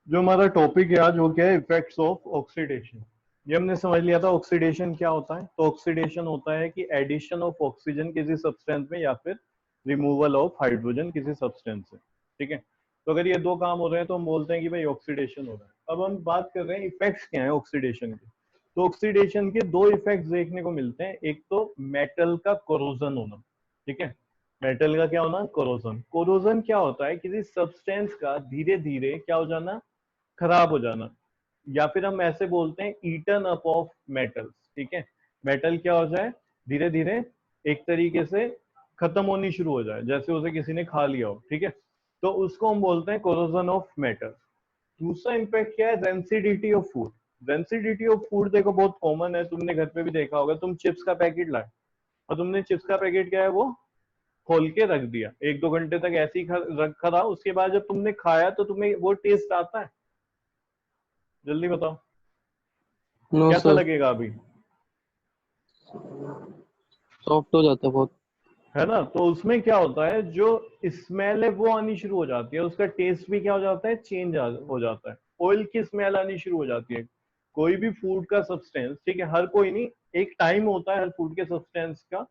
जो हमारा टॉपिक है आज वो क्या है, इफेक्ट्स ऑफ ऑक्सीडेशन। ये हमने समझ लिया था ऑक्सीडेशन क्या होता है। तो ऑक्सीडेशन होता है कि एडिशन ऑफ ऑक्सीजन किसी सब्सटेंस में या फिर रिमूवल ऑफ हाइड्रोजन किसी सब्सटेंस से। ठीक है, तो अगर ये दो काम हो रहे हैं तो हम बोलते हैं कि भाई ऑक्सीडेशन हो रहा है। अब हम बात कर रहे हैं इफेक्ट्स क्या है ऑक्सीडेशन के। तो ऑक्सीडेशन के दो इफेक्ट्स देखने को मिलते हैं। एक तो मेटल का कोरोजन होना। ठीक है, मेटल का क्या होना, कोरोजन। कोरोजन क्या होता है, किसी सब्सटेंस का धीरे धीरे क्या हो जाना, खराब हो जाना, या फिर हम ऐसे बोलते हैं ईटन अप ऑफ मेटल्स। ठीक है, मेटल क्या हो जाए, धीरे धीरे एक तरीके से खत्म होनी शुरू हो जाए, जैसे उसे किसी ने खा लिया हो। ठीक है, तो उसको हम बोलते हैं कोरोजन ऑफ मेटल। दूसरा इम्पैक्ट क्या है, rancidity of food. Rancidity of food देखो बहुत कॉमन है, तुमने घर पे भी देखा होगा। तुम चिप्स का पैकेट लाए और तुमने चिप्स का पैकेट क्या है वो खोल के रख दिया, एक दो घंटे तक ऐसे ही रखा रहा। उसके बाद जब तुमने खाया तो तुम्हें वो टेस्ट आता है, जल्दी बताओ नो कैसा सर, लगेगा अभी, सॉफ्ट हो जाता है बहुत। है ना। तो उसमें क्या होता है, जो स्मेल है वो आनी शुरू हो जाती है, उसका टेस्ट भी क्या हो जाता है, चेंज हो जाता है। ऑयल की स्मेल आनी शुरू हो जाती है। कोई भी फूड का सब्सटेंस, ठीक है, हर कोई नहीं, एक टाइम होता है हर फूड के सब्सटेंस का।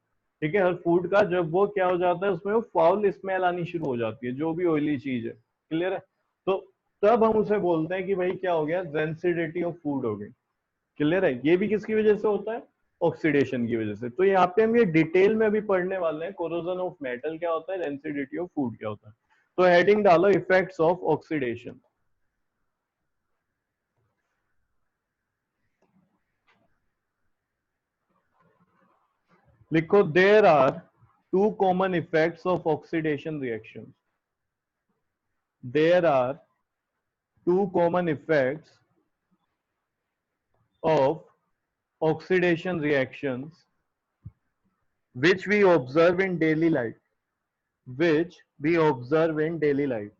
ठीक है, हर फूड का जब वो क्या हो जाता है, उसमें वो फाउल स्मेल आनी शुरू हो जाती है, जो भी ऑयली चीज है। क्लियर है। तो तब हम उसे बोलते हैं कि भाई क्या हो गया, रेंसिडिटी ऑफ फूड हो गई। क्लियर है। ये भी किसकी वजह से होता है, ऑक्सीडेशन की वजह से। तो यहाँ पे हम ये डिटेल में अभी पढ़ने वाले हैं, कोरोजन ऑफ मेटल क्या होता है, रेंसिडिटी ऑफ फूड क्या होता है। तो हेडिंग डालो इफेक्ट्स ऑफ ऑक्सीडेशन। लिखो, there are two common effects of oxidation reaction. There are two common effects of oxidation reactions which we observe in daily life, which we observe in daily life.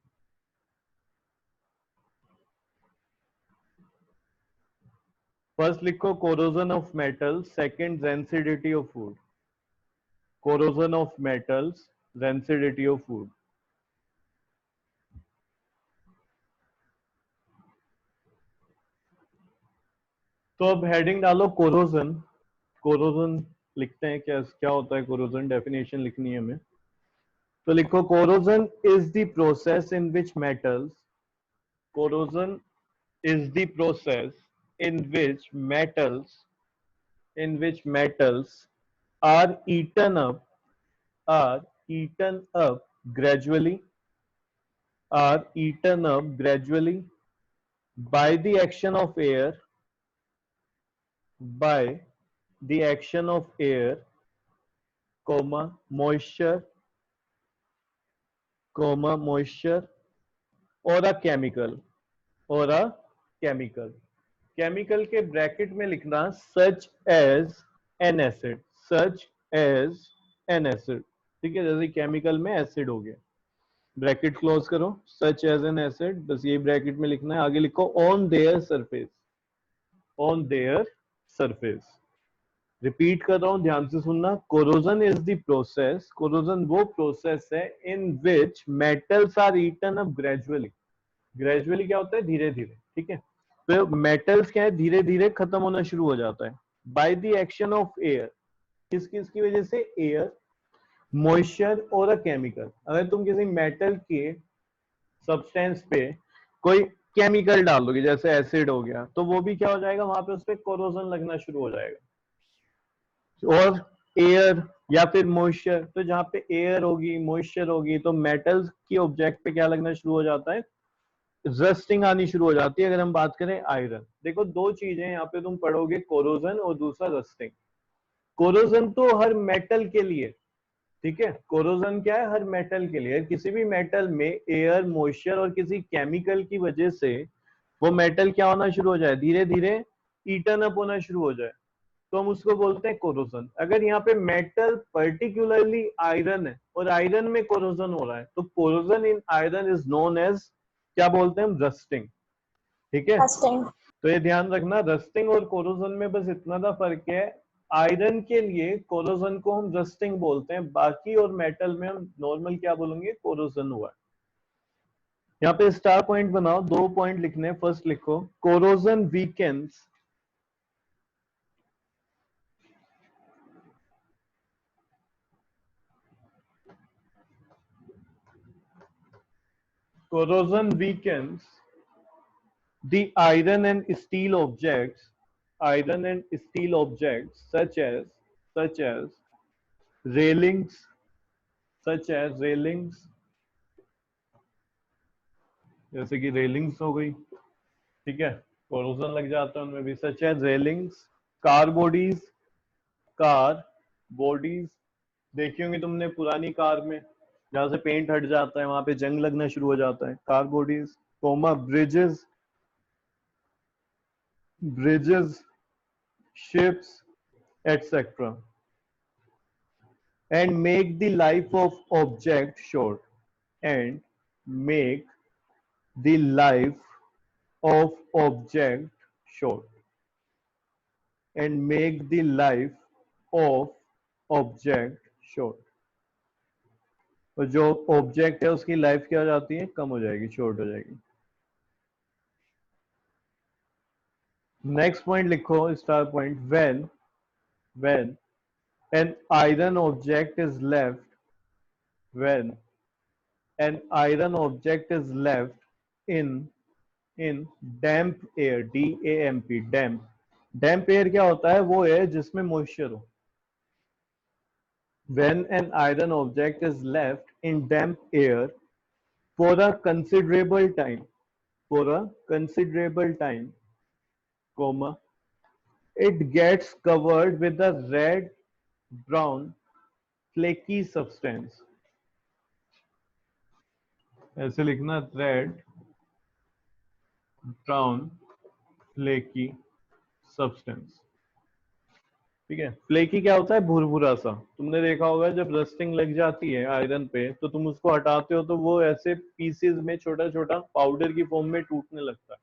First लिखो corrosion of metal, second rancidity of food. Corrosion of metals, rancidity of food. तो अब heading डालो corrosion. Corrosion लिखते हैं, क्या क्या होता है कोरोजन, डेफिनेशन लिखनी है हमें। तो लिखो, corrosion is the process in which metals, corrosion is the process in which metals are are eaten up gradually are eaten up gradually by the action of air, by the action of air, moisture, moisture, or a chemical, or a chemical. Chemical के bracket में लिखना such as an acid, such as an acid. ठीक है, जैसे chemical में acid हो गया, bracket close करो, सच एज एन एसिड, बस ये ब्रैकेट में लिखना है। आगे लिखो on their surface, on their surface. Repeat कर रहा हूं, ध्यान से सुनना। Corrosion is the process, corrosion वो प्रोसेस है in which metals are eaten up gradually. Gradually क्या होता है, धीरे धीरे। ठीक है, तो मेटल्स क्या है, धीरे धीरे खत्म होना शुरू हो जाता है। By the action of air, किस किस की वजह से, एयर, मॉइस्चर और अ केमिकल। अगर तुम किसी मेटल के सब्सटेंस पे कोई केमिकल डाल दोगे, जैसे एसिड हो गया, तो वो भी क्या हो जाएगा, वहां पे उस पर कोरोजन लगना शुरू हो जाएगा। और एयर या फिर मॉइस्चर, तो जहां पे एयर होगी, मॉइस्चर होगी, तो मेटल्स की ऑब्जेक्ट पे क्या लगना शुरू हो जाता है, रस्टिंग आनी शुरू हो जाती है। अगर हम बात करें आयरन, देखो दो चीजें यहाँ पे तुम पढ़ोगे, कोरोजन और दूसरा रस्टिंग। कोरोजन तो हर मेटल के लिए, ठीक है, कोरोजन क्या है, हर मेटल के लिए। किसी भी मेटल में एयर, मॉइस्चर और किसी केमिकल की वजह से वो मेटल क्या होना शुरू हो जाए, धीरे धीरे ईटन अप होना शुरू हो जाए, तो हम उसको बोलते हैं कोरोजन। अगर यहाँ पे मेटल पर्टिकुलरली आयरन है और आयरन में कोरोजन हो रहा है, तो corrosion in iron is known as, क्या बोलते हैं हम, रस्टिंग। ठीक है, फास्टिंग। तो ये ध्यान रखना, रस्टिंग और कोरोजन में बस इतना सा फर्क है। आयरन के लिए कोरोजन को हम रस्टिंग बोलते हैं, बाकी और मेटल में हम नॉर्मल क्या बोलेंगे, कोरोजन हुआ। यहाँ पे स्टार पॉइंट बनाओ, 2 पॉइंट लिखने। फर्स्ट लिखो corrosion weekends corrosion weakens the iron and steel objects such as railings जैसे कि रेलिंग्स हो गई, ठीक है, कोरोजन लग जाता है उनमें भी। Such as railings, car bodies, car bodies देखी होंगी तुमने पुरानी कार में, जहां से पेंट हट जाता है वहां पे जंग लगना शुरू हो जाता है, car bodies. Comma bridges, ships, etc. and make the life of object short and make the life of object short and make the life of object short। तो जो ऑब्जेक्ट है उसकी लाइफ क्या हो जाती है, कम हो जाएगी, शॉर्ट हो जाएगी। नेक्स्ट पॉइंट लिखो star point, when an iron object is left when an iron object is left in in damp air, DAMP, damp air क्या होता है, वो है जिसमें मॉइस्चर हो। when an iron object is left in damp air for a considerable time, comma, it gets covered with a red brown flaky substance। ऐसे लिखना, red brown flaky substance, ठीक है। फ्लेकी क्या होता है, भुरभुरा सा। तुमने देखा होगा जब रस्टिंग लग जाती है आयरन पे तो तुम उसको हटाते हो तो वो ऐसे पीसेस में छोटा छोटा पाउडर की फॉर्म में टूटने लगता है,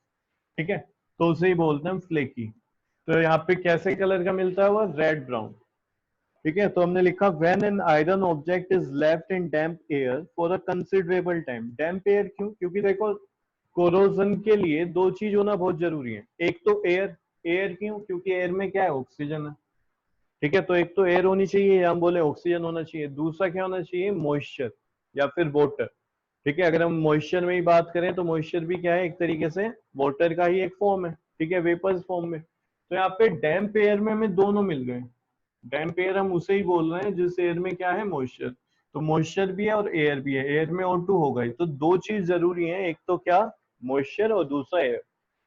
ठीक है, तो उसे ही बोलते हैं फ्लेकी। तो यहाँ पे कैसे कलर का मिलता है, वो रेड ब्राउन, ठीक है। तो हमने लिखा when an iron object is left in damp air for a considerable time. Damp air क्यों, क्योंकि देखो कोरोजन के लिए दो चीज होना बहुत जरूरी है। एक तो एयर, एयर क्यों, क्योंकि एयर में क्या है, ऑक्सीजन है, ठीक है। तो एक तो एयर होनी चाहिए या हम बोले ऑक्सीजन होना चाहिए, दूसरा क्या होना चाहिए, मॉइस्चर या फिर वाटर, ठीक है। अगर हम मॉइस्चर में ही बात करें तो मॉइस्चर भी क्या है, एक तरीके से वाटर का ही एक फॉर्म है, ठीक है, वेपर्स फॉर्म में। तो यहाँ पे डैम्प एयर में हमें दोनों मिल गए। डैम्प एयर हम उसे ही बोल रहे हैं जिस एयर में क्या है, मॉइस्चर। तो मॉइस्चर भी है और एयर भी है, एयर में O2 होगा ही। तो दो चीज जरूरी है, एक तो क्या, मॉइस्चर, और दूसरा एयर।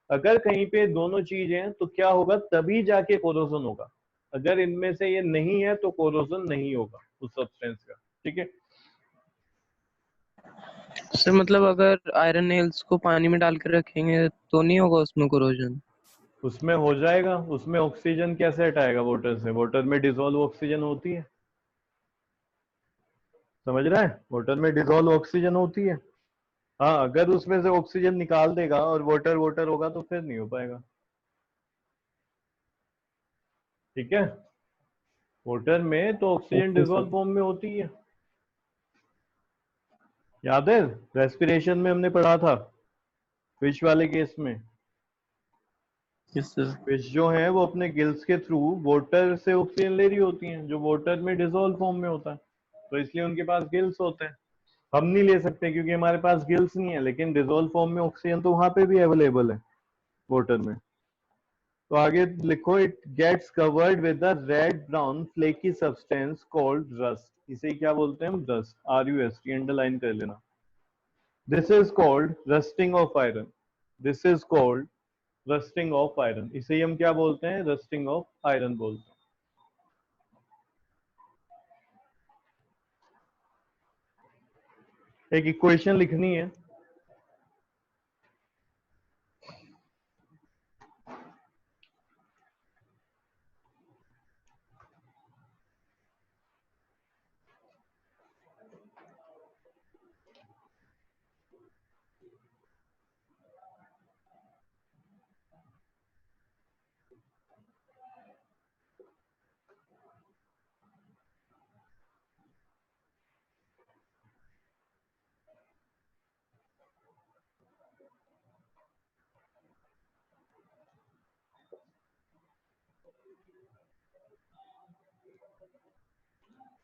अगर कहीं पे दोनों चीज हैं तो क्या होगा, तभी जाके कोरोजन होगा। अगर इनमें से ये नहीं है तो कोरोजन नहीं होगा उस सब्सटेंस का, ठीक है। सर मतलब अगर आयरन नेल्स को पानी में डाल कर रखेंगे तो नहीं होगा उसमें कोरोजन? उसमें हो जाएगा, उसमें ऑक्सीजन कैसे हटाएगा वाटर से, वाटर में डिजोल्व ऑक्सीजन होती है, समझ रहा है, वाटर में डिजोल्व ऑक्सीजन होती है। हाँ, अगर उसमें से ऑक्सीजन निकाल देगा और वाटर वाटर होगा तो फिर नहीं हो पाएगा, ठीक है। वाटर में तो oxygen okay dissolve sir. Form में होती है, याद है, रेस्पिरेशन में हमने पढ़ा था, फिश वाले केस में। Yes sir. फिश जो है वो अपने गिल्स के थ्रू वाटर से ऑक्सीजन ले रही होती हैं, जो वाटर में डिजोल्व फॉर्म में होता है, तो इसलिए उनके पास गिल्स होते हैं। हम नहीं ले सकते क्योंकि हमारे पास गिल्स नहीं है, लेकिन डिजोल्व फॉर्म में ऑक्सीजन तो वहां पे भी अवेलेबल है, वाटर में। तो आगे लिखो, it gets covered with a red brown flaky substance called rust. इसे क्या बोलते हैं हम, रस्ट, RUST, अंडरलाइन कर लेना। This is called rusting of iron, this is called rusting of iron. इसे ही हम क्या बोलते हैं, रस्टिंग ऑफ आयरन बोलते हैं। एक इक्वेशन लिखनी है,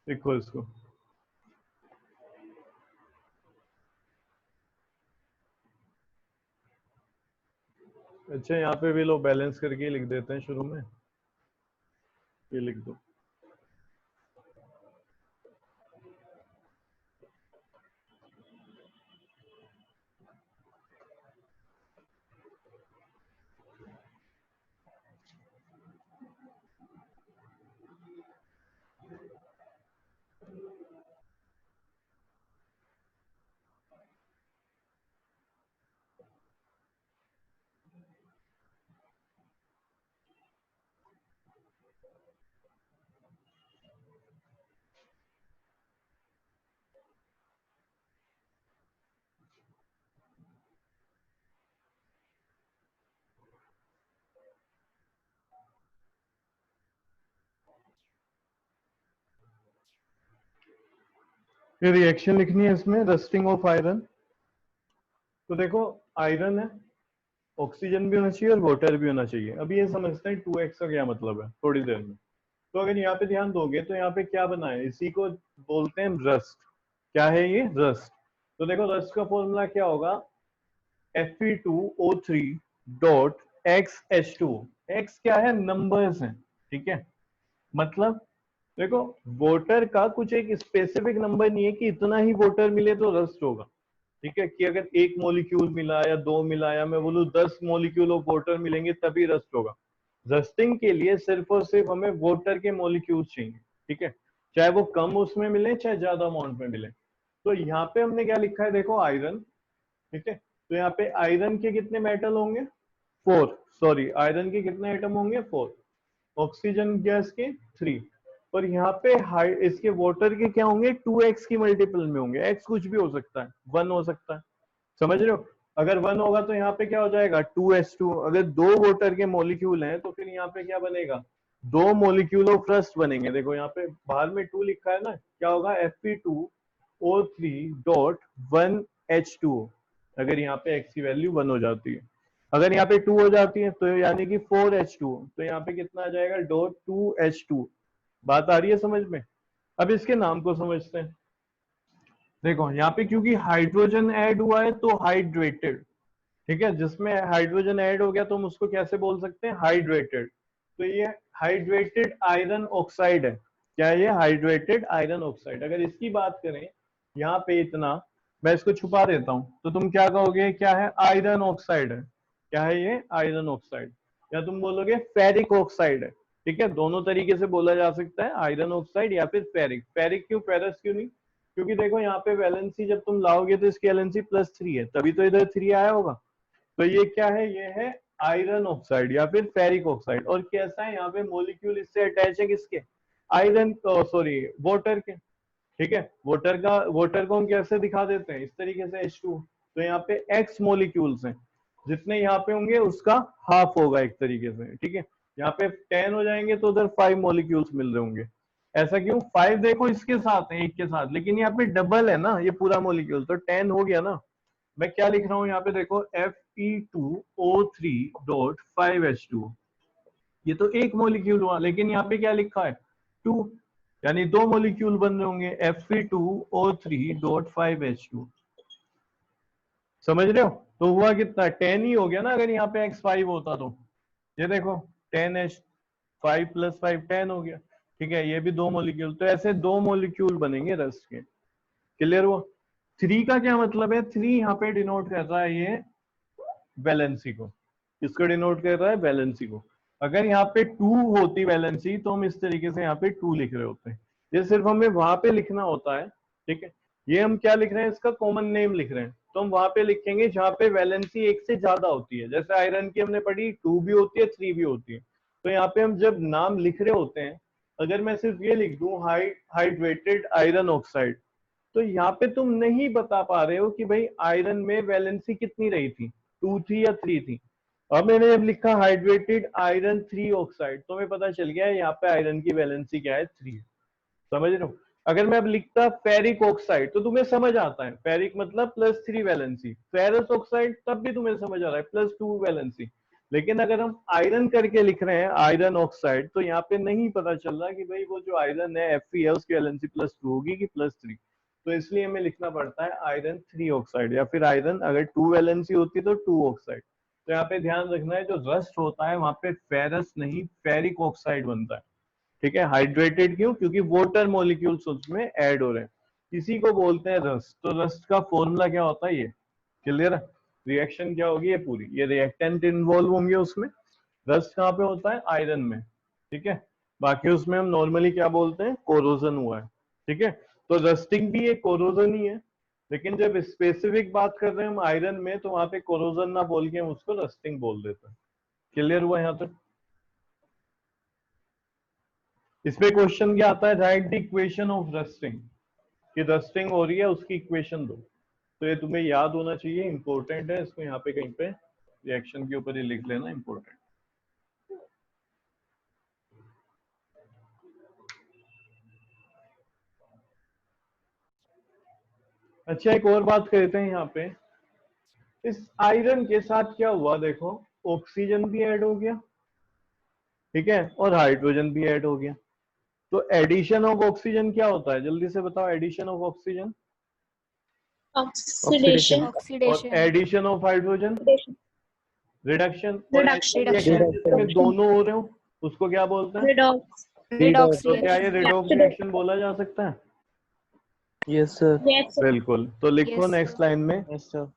लिखो इसको। अच्छा यहाँ पे भी लो बैलेंस करके लिख देते हैं शुरू में, ये लिख दो। ये रिएक्शन लिखनी है इसमें, रस्टिंग ऑफ आयरन। तो देखो आयरन है, ऑक्सीजन भी होना चाहिए और वाटर भी होना चाहिए। अभी ये समझते हैं 2x का क्या मतलब है थोड़ी देर में। तो अगर यहाँ पे ध्यान दोगे तो यहाँ पे क्या बना है, इसी को बोलते हैं रस्ट। क्या है ये, रस्ट। तो देखो रस्ट का फॉर्मूला क्या होगा, Fe2O3 डॉट XH2। X क्या है, नंबर्स हैं, ठीक है। मतलब देखो वोटर का कुछ एक स्पेसिफिक नंबर नहीं है कि इतना ही वोटर मिले तो रस्ट होगा, ठीक है। कि अगर 1 मॉलिक्यूल मिला या 2 मिला या मैं बोलूं 10 मॉलिक्यूल ऑफ वोटर मिलेंगे तभी रस्ट होगा। रस्टिंग के लिए सिर्फ और सिर्फ हमें वोटर के मॉलिक्यूल चाहिए, ठीक है। चाहे वो कम उसमें मिले चाहे ज्यादा अमाउंट में मिले। तो यहाँ पे हमने क्या लिखा है, देखो आयरन, ठीक है। तो यहाँ पे आयरन के कितने मेटल होंगे, 4, सॉरी आयरन के कितने एटम होंगे, 4। ऑक्सीजन गैस के 3। और यहाँ पे हाई इसके वाटर के क्या होंगे, 2x की मल्टीपल में होंगे। x कुछ भी हो सकता है, 1 हो सकता है, समझ रहे हो। अगर 1 होगा तो यहाँ पे क्या हो जाएगा, 2H2। अगर 2 वाटर के मॉलिक्यूल हैं तो फिर यहाँ पे क्या बनेगा, 2 मॉलिक्यूल ऑफ रस्ट बनेंगे। देखो यहाँ पे बाहर में 2 लिखा है ना, क्या होगा, Fe2O3 डॉट 1H2O। अगर यहाँ पे x की वैल्यू 1 हो जाती है, अगर यहाँ पे 2 हो जाती है तो यानी कि 4H2। तो यहाँ पे कितना आ जाएगा, डॉट 2H2। बात आ रही है समझ में। अब इसके नाम को समझते हैं। देखो यहाँ पे क्योंकि हाइड्रोजन ऐड हुआ है तो हाइड्रेटेड, ठीक है। जिसमें हाइड्रोजन ऐड हो गया तो हम उसको कैसे बोल सकते हैं, हाइड्रेटेड। तो ये हाइड्रेटेड आयरन ऑक्साइड है। क्या है ये, हाइड्रेटेड आयरन ऑक्साइड। अगर इसकी बात करें यहाँ पे इतना, मैं इसको छुपा देता हूं तो तुम क्या कहोगे, क्या है, आयरन ऑक्साइड है। क्या है ये, आयरन ऑक्साइड। या तुम बोलोगे फेरिक ऑक्साइड है, ठीक है। दोनों तरीके से बोला जा सकता है, आयरन ऑक्साइड या फिर फेरिक। फेरिक क्यों, फेरस क्यों नहीं, क्योंकि देखो यहाँ पे वैलेंसी जब तुम लाओगे तो इसकी वैलेंसी +3 है, तभी तो इधर 3 आया होगा। तो ये क्या है, ये है आयरन ऑक्साइड या फिर फेरिक ऑक्साइड। और कैसा है, यहाँ पे मॉलिक्यूल इससे अटैच है किसके, आयरन, सॉरी वाटर के, ठीक है। वाटर को हम कैसे दिखा देते हैं, इस तरीके से H2। तो यहाँ पे X मॉलिक्यूल्स हैं, जितने यहाँ पे होंगे उसका हाफ होगा एक तरीके से, ठीक है। यहाँ पे 10 हो जाएंगे तो उधर 5 मॉलिक्यूल्स मिल रहे होंगे। ऐसा क्यों, 5 देखो इसके साथ है, एक के साथ, लेकिन यहाँ पे डबल है ना ये पूरा मॉलिक्यूल, तो 10 हो गया ना। मैं क्या लिख रहा हूँ यहाँ पे देखो, Fe2O3 डॉट 5H2। ये तो एक मॉलिक्यूल हुआ, लेकिन यहाँ पे क्या लिखा है, 2, यानी 2 मॉलिक्यूल बन रहे होंगे, Fe2O3 डॉट 5H2। समझ रहे हो। तो हुआ कितना, 10 ही हो गया ना, अगर यहाँ पे x5 होता तो। ये देखो 10H5 + 5 10 हो गया, ठीक है। ये भी 2 मॉलिक्यूल, तो ऐसे 2 मॉलिक्यूल बनेंगे रस्ट के। क्लियर हुआ। 3 का क्या मतलब है, 3 यहाँ पे डिनोट कर रहा है ये वैलेंसी को। किसको डिनोट कर रहा है, वैलेंसी को। अगर यहाँ पे 2 होती वैलेंसी तो हम इस तरीके से यहाँ पे 2 लिख रहे होते हैं। ये सिर्फ हमें वहां पे लिखना होता है, ठीक है। ये हम क्या लिख रहे हैं, इसका कॉमन नेम लिख रहे हैं, तो हम वहां पे लिखेंगे जहाँ पे वैलेंसी 1 से ज्यादा होती है। जैसे आयरन की हमने पढ़ी, 2 भी होती है 3 भी होती है। तो यहाँ पे हम जब नाम लिख रहे होते हैं, अगर मैं सिर्फ ये लिख दूं हाइड्रेटेड आयरन ऑक्साइड, तो यहाँ पे तुम नहीं बता पा रहे हो कि भाई आयरन में वैलेंसी कितनी रही थी, 2 थी या 3 थी। अब मैंने जब लिखा हाइड्रेटेड आयरन 3 ऑक्साइड, तो हमें पता चल गया यहाँ पे आयरन की वैलेंसी क्या है, 3 है। समझ रहे हो। अगर मैं अब लिखता फेरिक ऑक्साइड तो तुम्हें समझ आता है, फेरिक मतलब +3 वैलेंसी। फेरस ऑक्साइड तब भी तुम्हें समझ आ रहा है, +2 वैलेंसी। लेकिन अगर हम आयरन करके लिख रहे हैं आयरन ऑक्साइड, तो यहाँ पे नहीं पता चल रहा कि भाई वो जो आयरन है Fe है उसकी वैलेंसी +2 होगी कि +3, तो इसलिए हमें लिखना पड़ता है आयरन 3 ऑक्साइड, या फिर आयरन अगर 2 वैलेंसी होती तो 2 ऑक्साइड। तो यहाँ पे ध्यान रखना है, जो रस्ट होता है वहां पे फेरस नहीं फेरिक ऑक्साइड बनता है, ठीक है। हाइड्रेटेड क्यों? क्योंकि वाटर मॉलिक्यूल्स उसमें ऐड हो रहे हैं, इसी को बोलते हैं रस्ट। तो रस्ट का फॉर्मूला क्या होता है, ये क्लियर है? रिएक्शन क्या होगी ये पूरी, ये रिएक्टेंट इन्वॉल्व होंगे उसमें। रस्ट कहाँ पे होता है? आयरन में, ठीक है। बाकी उसमें हम नॉर्मली क्या बोलते हैं? कोरोजन हुआ है, ठीक है। तो रस्टिंग भी एक कोरोजन ही है, लेकिन जब स्पेसिफिक बात कर रहे हैं हम आयरन में, तो वहां पे कोरोजन ना बोल के हम उसको रस्टिंग बोल देते हैं। क्लियर हुआ यहाँ तक? इसमें क्वेश्चन क्या आता है? Right the equation of rusting, कि रस्टिंग हो रही है उसकी इक्वेशन दो। तो ये तुम्हें याद होना चाहिए, इंपॉर्टेंट है, इसको यहाँ पे कहीं पे रिएक्शन के ऊपर ही लिख लेना, इंपॉर्टेंट। अच्छा, एक और बात करते हैं यहाँ पे, इस आयरन के साथ क्या हुआ देखो, ऑक्सीजन भी ऐड हो गया, ठीक है, और हाइड्रोजन भी ऐड हो गया। तो एडिशन ऑफ ऑक्सीजन क्या होता है, जल्दी से बताओ, addition of oxygen oxidation. Oxidation. और एडिशन ऑफ हाइड्रोजन रिडक्शन, और ऐसे रिडक्शन। रिएक्शन जिसमें दोनों हो रहे हो उसको क्या बोलते हैं? रिडॉक्स। रिडॉक्स तो क्या ये रिएक्शन। रिडॉक्स रिएक्शन बोला जा सकता है? Yes sir. यस। बिल्कुल। तो लिखो Yes, नेक्स्ट sir. लाइन में, यस सर।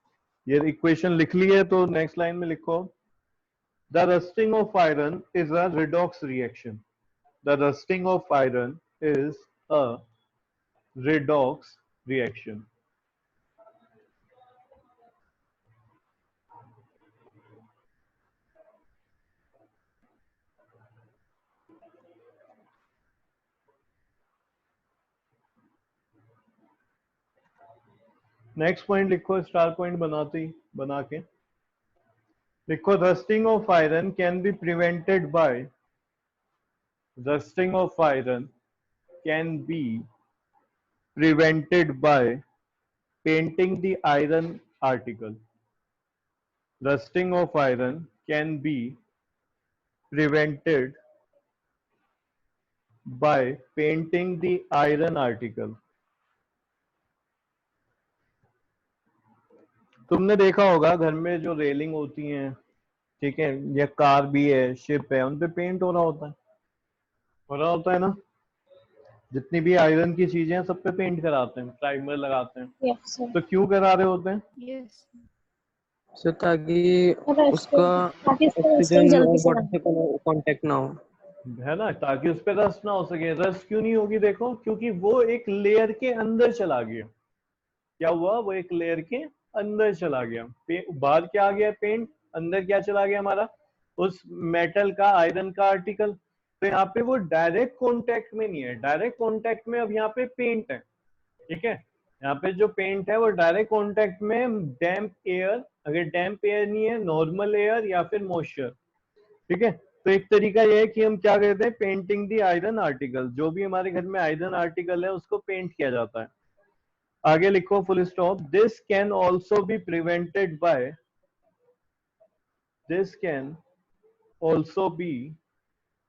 ये इक्वेशन लिख ली है तो नेक्स्ट लाइन में लिखो, the rusting of iron is a redox reaction. The rusting of iron is a redox reaction. Next point लिखो, स्टार पॉइंट बना के लिखो, rusting of iron can be prevented by, rusting of iron can be prevented by painting the iron article. Rusting of iron can be prevented by painting the iron article. तुमने देखा होगा घर में जो railing होती हैं, ठीक है, या कार भी है, शिप है, उन पे पेंट हो रहा होता है ना। जितनी भी आयरन की चीजें हैं सब पे पेंट कराते हैं, प्राइमर लगाते हैं। Yes sir. तो क्यों करा रहे होते हैं? Yes. सर ताकि उसका ताकि उसका ऑक्सीजन जल्दी और से वाटर से कांटेक्ट ना हो। है ना, ताकि उस पे रस्ट ना हो सके। रस्ट क्यों नहीं होगी देखो, क्योंकि वो एक लेयर के अंदर चला गया। क्या हुआ? वो एक लेयर के अंदर चला गया। बाहर क्या आ गया? पेंट। अंदर क्या चला गया हमारा? उस मेटल का, आयरन का आर्टिकल। तो यहाँ पे वो डायरेक्ट कांटेक्ट में नहीं है, डायरेक्ट कांटेक्ट में अब यहाँ पे पेंट है, ठीक है। यहाँ पे जो पेंट है वो डायरेक्ट कांटेक्ट में डैम्प एयर, अगर डैम्प एयर नहीं है, नॉर्मल एयर या फिर मॉइस्चर, ठीक है। तो एक तरीका यह है कि हम क्या कहते हैं, पेंटिंग दी आयरन आर्टिकल। जो भी हमारे घर में आयरन आर्टिकल है उसको पेंट किया जाता है। आगे लिखो, full stop, this can also be prevented by, this can also be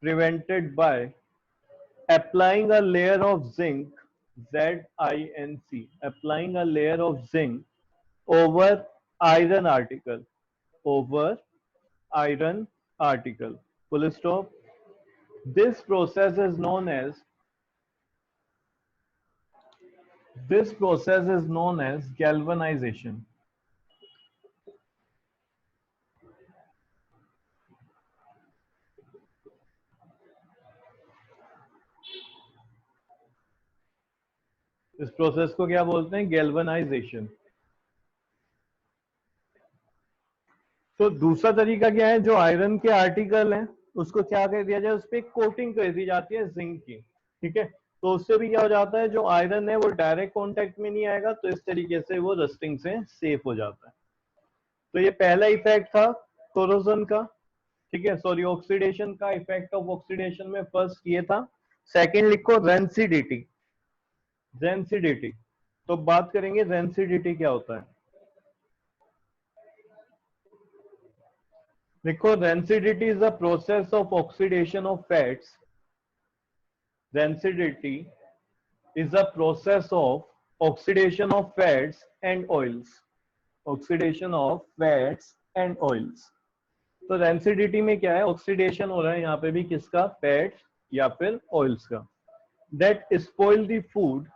prevented by applying a layer of zinc, ZINC, applying a layer of zinc over iron article, over iron article, full stop. This process is known as, this process is known as galvanization. इस process को क्या बोलते हैं? Galvanisation. तो दूसरा तरीका क्या है, जो आयरन के आर्टिकल हैं उसको क्या कर दिया जाए, उस पर कोटिंग कर दी जाती है जिंक की, ठीक है। तो उससे भी क्या हो जाता है, जो आयरन है वो डायरेक्ट कांटेक्ट में नहीं आएगा, तो इस तरीके से वो रस्टिंग से सेफ हो जाता है। तो ये पहला इफेक्ट था कोरोजन का, ठीक है, सॉरी ऑक्सीडेशन का। इफेक्ट ऑफ ऑक्सीडेशन में फर्स्ट ये था। सेकंड लिखो, रेंसिडिटी। रेंसिडिटी, तो बात करेंगे रेंसिडिटी क्या होता है। देखो, rancidity is the process of oxidation of fats. Rancidity is the process of oxidation of fats and oils. Oxidation of fats and oils. तो रेंसिडिटी में क्या है, ऑक्सीडेशन हो रहा है यहाँ पे भी, किसका, फैट्स या फिर ऑयल्स का. That spoil the food